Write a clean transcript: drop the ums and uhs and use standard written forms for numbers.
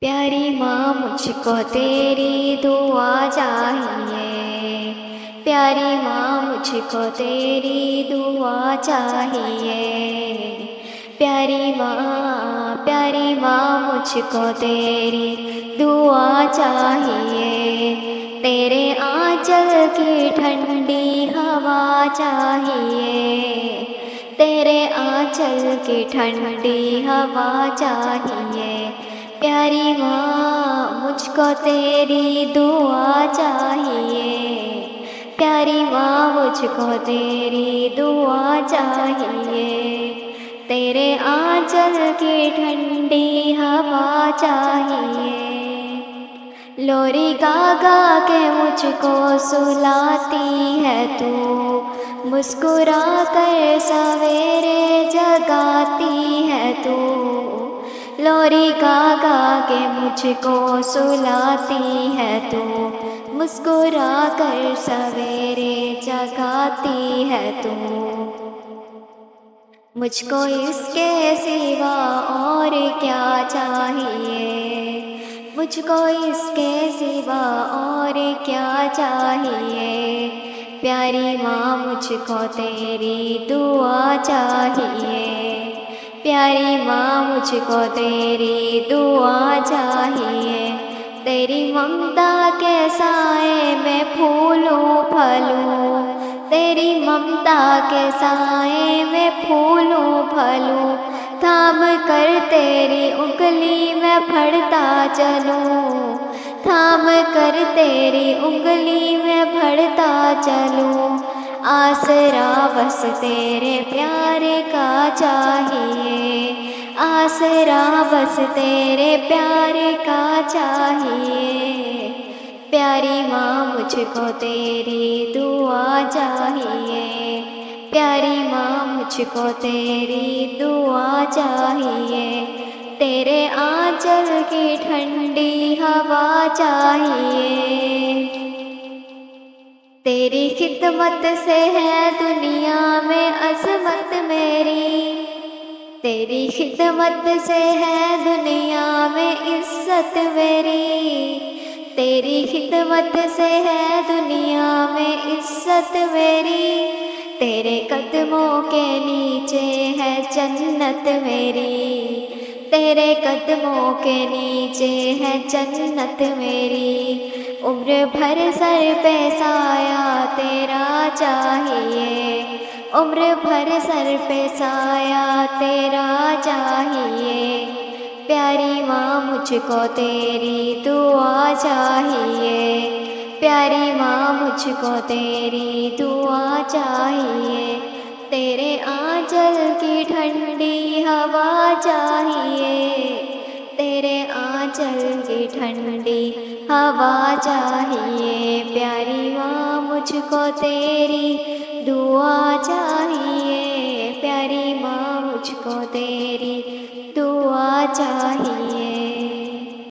प्यारी माँ मुझको तेरी दुआ चाहिए। प्यारी माँ मुझको तेरी दुआ चाहिए। प्यारी माँ मुझको तेरी दुआ चाहिए। तेरे आंचल की ठंडी हवा चाहिए। तेरे आंचल की ठंडी हवा चाहिए। प्यारी माँ मुझको तेरी दुआ चाहिए। प्यारी माँ मुझको तेरी दुआ चाहिए। तेरे आंचल की ठंडी हवा चाहिए। लोरी गा गा के मुझको सुलाती है तू, मुस्कुरा कर सवेरे जगाती है तू। लोरी गा गा के मुझको सुलाती है तू, मुस्कुरा कर सवेरे जगाती है तू। मुझको इसके सिवा और क्या चाहिए। मुझको इसके सिवा और क्या चाहिए। प्यारी माँ मुझको तेरी दुआ चाहिए। प्यारी माँ मुझको तेरी दुआ चाहिए। तेरी ममता के साए में फूलूं फलूं। तेरी ममता के साए में फूलूं फलूं। थाम कर तेरी उंगली में बढ़ता चलूं। थाम कर तेरी उंगली में बढ़ता चलूं। आसरा बस तेरे प्यार का चाहिए। आसरा बस तेरे प्यार का चाहिए। प्यारी माँ मुझको तेरी दुआ चाहिए। प्यारी माँ मुझको तेरी दुआ चाहिए। तेरे आंचल की ठंडी हवा चाहिए। तेरी खिदमत से है दुनिया में अज़मत मेरी। तेरी खिदमत से है दुनिया में इज्जत मेरी। तेरी खिदमत से है दुनिया में इज्जत मेरी। तेरे कदमों के नीचे है जन्नत मेरी। तेरे कदमों के नीचे है जन्नत मेरी। उम्र भर सर पे साया तेरा चाहिए। उम्र भर सर पे साया तेरा चाहिए। प्यारी माँ मुझको तेरी दुआ चाहिए। प्यारी माँ मुझको तेरी दुआ चाहिए। तेरे आंचल की ठंडी हवा चाहिए। तेरे आंचल की ठंडी हवा चाहिए। प्यारी माँ मुझको तेरी दुआ चाहिए। प्यारी माँ मुझको तेरी दुआ चाहिए।